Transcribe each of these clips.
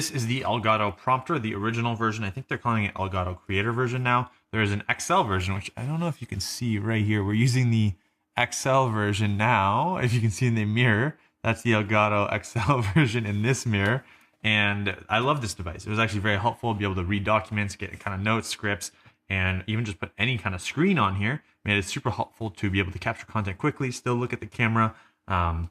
This is the Elgato prompter, the original version. I think they're calling it Elgato Creator version now. There is an XL version, which I don't know if you can see right here. We're using the XL version now. If you can see in the mirror, that's the Elgato XL version in this mirror. And I love this device. It was actually very helpful to be able to read documents, get kind of notes, scripts, and even just put any kind of screen on here. Made it super helpful to be able to capture content quickly, still look at the camera.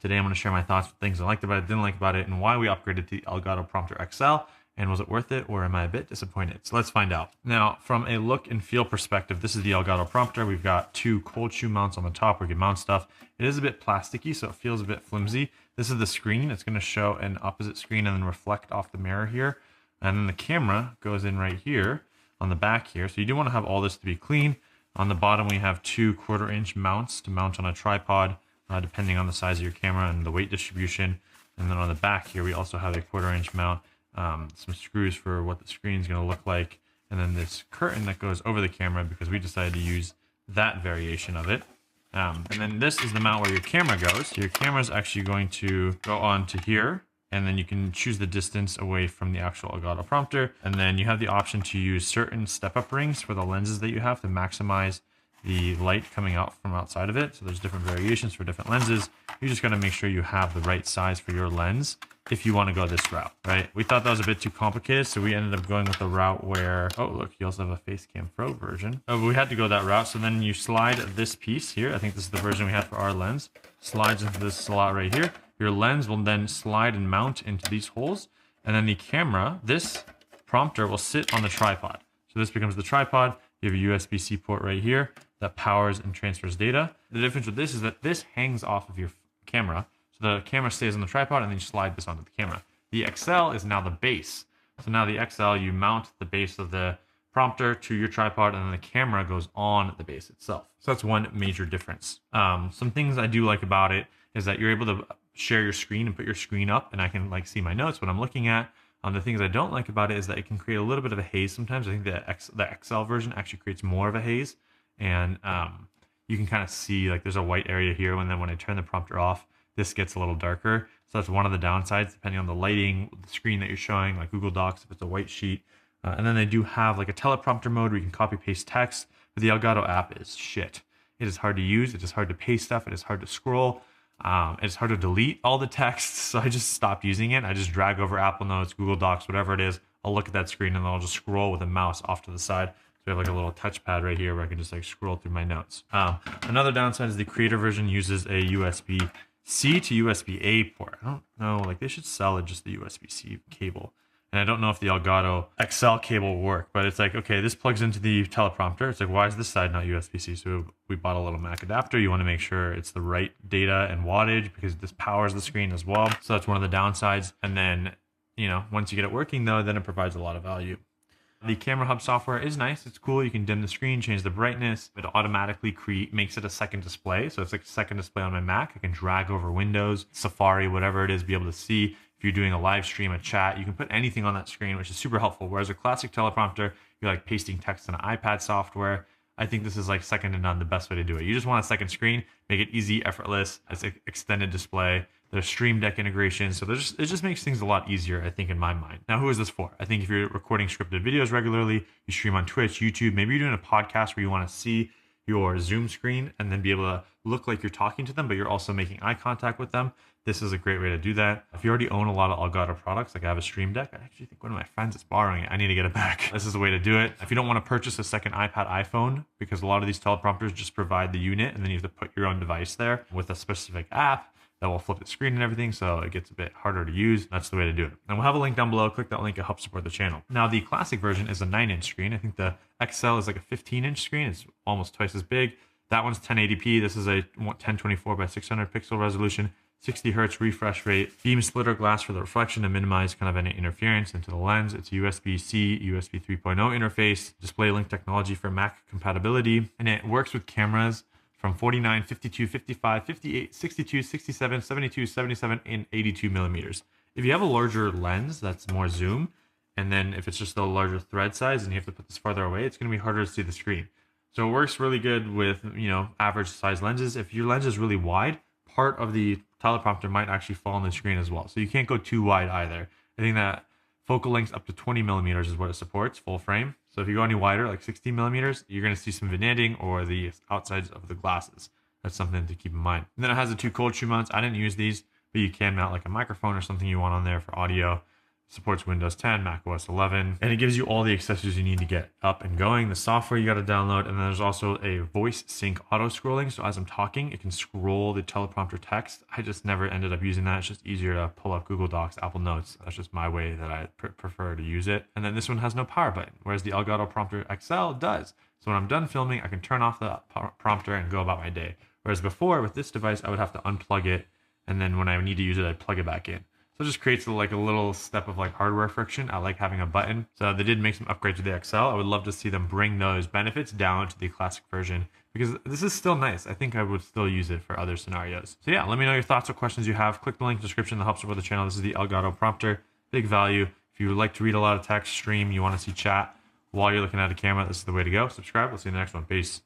Today I'm going to share my thoughts, things I liked about it, didn't like about it, and why we upgraded to the Elgato Prompter XL, and was it worth it, or am I a bit disappointed? So let's find out. Now, from a look and feel perspective, this is the Elgato Prompter. We've got two cold shoe mounts on the top where you can mount stuff. It is a bit plasticky, so it feels a bit flimsy. This is the screen. It's going to show an opposite screen and then reflect off the mirror here. And then the camera goes in right here on the back here. So you do want to have all this to be clean. On the bottom, we have two 1/4 inch mounts to mount on a tripod, depending on the size of your camera and the weight distribution. And then on the back here, we also have a 1/4 inch mount, some screws for what the screen is going to look like, and then this curtain that goes over the camera because we decided to use that variation of it. And then this is the mount where your camera goes. So your camera is actually going to go on to here, and then you can choose the distance away from the actual Elgato prompter. And then you have the option to use certain step-up rings for the lenses that you have to maximize the light coming out from outside of it. So there's different variations for different lenses. You just got to make sure you have the right size for your lens if you want to go this route, right? We thought that was a bit too complicated, so we ended up going with the route where, oh look, you also have a Facecam Pro version. Oh, we had to go that route. So then you slide this piece here. I think this is the version we had for our lens. Slides into this slot right here. Your lens will then slide and mount into these holes. And then the camera, this prompter will sit on the tripod. So this becomes the tripod. You have a USB-C port right here that powers and transfers data. The difference with this is that this hangs off of your camera. So the camera stays on the tripod and then you slide this onto the camera. The XL is now the base. So now the XL, you mount the base of the prompter to your tripod and then the camera goes on the base itself. So that's one major difference. Some things I do like about it is that you're able to share your screen and put your screen up and I can like see my notes, what I'm looking at. The things I don't like about it is that it can create a little bit of a haze sometimes. I think the XL version actually creates more of a haze. And you can kind of see like there's a white area here, and then when I turn the prompter off, this gets a little darker. So that's one of the downsides, depending on the lighting, the screen that you're showing, like Google Docs, if it's a white sheet. And then they do have like a teleprompter mode where you can copy paste text, but the Elgato app is shit. It is hard to use. It is hard to paste stuff. It is hard to scroll. It's hard to delete all the text. So I just stopped using it. I just drag over Apple Notes, Google Docs, whatever it is. I'll look at that screen and then I'll just scroll with a mouse off to the side. So we have like a little touchpad right here where I can just like scroll through my notes. Another downside is the Creator version uses a USB-C to USB-A port. I don't know, like they should sell it just the USB-C cable. And I don't know if the Elgato XL cable will work, but it's like, okay, this plugs into the teleprompter. It's like, why is this side not USB-C? So we bought a little Mac adapter. You want to make sure it's the right data and wattage because this powers the screen as well. So that's one of the downsides. And then, you know, once you get it working though, then it provides a lot of value. The Camera Hub software is nice. It's cool. You can dim the screen, change the brightness. It automatically makes it a second display. So it's like a second display on my Mac. I can drag over Windows, Safari, whatever it is, be able to see. If you're doing a live stream, a chat, you can put anything on that screen, which is super helpful. Whereas a classic teleprompter, you're like pasting text in an iPad software. I think this is like second to none, the best way to do it. You just want a second screen, make it easy, effortless. It's an extended display. There's Stream Deck integration. So it just makes things a lot easier, I think, in my mind. Now, who is this for? I think if you're recording scripted videos regularly, you stream on Twitch, YouTube, maybe you're doing a podcast where you want to see your Zoom screen and then be able to look like you're talking to them, but you're also making eye contact with them. This is a great way to do that. If you already own a lot of Elgato products, like I have a Stream Deck, I actually think one of my friends is borrowing it. I need to get it back. This is the way to do it. If you don't want to purchase a second iPad, iPhone, because a lot of these teleprompters just provide the unit and then you have to put your own device there with a specific app that will flip the screen and everything, so it gets a bit harder to use. That's the way to do it. And we'll have a link down below. Click that link, it helps support the channel. Now, the classic version is a 9-inch screen. I think the XL is like a 15-inch screen. It's almost twice as big. That one's 1080p. This is a 1024 by 600 pixel resolution, 60 hertz refresh rate, beam splitter glass for the reflection to minimize kind of any interference into the lens. It's USB-C, USB 3.0 interface, display link technology for Mac compatibility, and it works with cameras from 49, 52, 55, 58, 62, 67, 72, 77, and 82 millimeters. If you have a larger lens that's more zoom, and then if it's just a larger thread size and you have to put this farther away, it's going to be harder to see the screen. So it works really good with, you know, average size lenses. If your lens is really wide, part of the teleprompter might actually fall on the screen as well. So you can't go too wide either. I think that Focal length up to 20 millimeters is what it supports, full frame. So if you go any wider, like 16 millimeters, you're going to see some vignetting or the outsides of the glasses. That's something to keep in mind. And then it has the 2 cold shoe mounts. I didn't use these, but you can mount like a microphone or something you want on there for audio. Supports Windows 10, Mac OS 11, and it gives you all the accessories you need to get up and going. The software you got to download, and then there's also a voice sync auto scrolling. So as I'm talking, it can scroll the teleprompter text. I just never ended up using that. It's just easier to pull up Google Docs, Apple Notes. That's just my way that I prefer to use it. And then this one has no power button, whereas the Elgato Prompter XL does. So when I'm done filming, I can turn off the prompter and go about my day. Whereas before, with this device, I would have to unplug it, and then when I need to use it, I'd plug it back in. So it just creates like a little step of like hardware friction. I like having a button. So they did make some upgrades to the XL. I would love to see them bring those benefits down to the classic version, because this is still nice. I think I would still use it for other scenarios. So yeah, let me know your thoughts or questions you have. Click the link in the description that helps support the channel. This is the Elgato Prompter. Big value. If you would like to read a lot of text, stream, you want to see chat while you're looking at a camera, this is the way to go. Subscribe. We'll see you in the next one. Peace.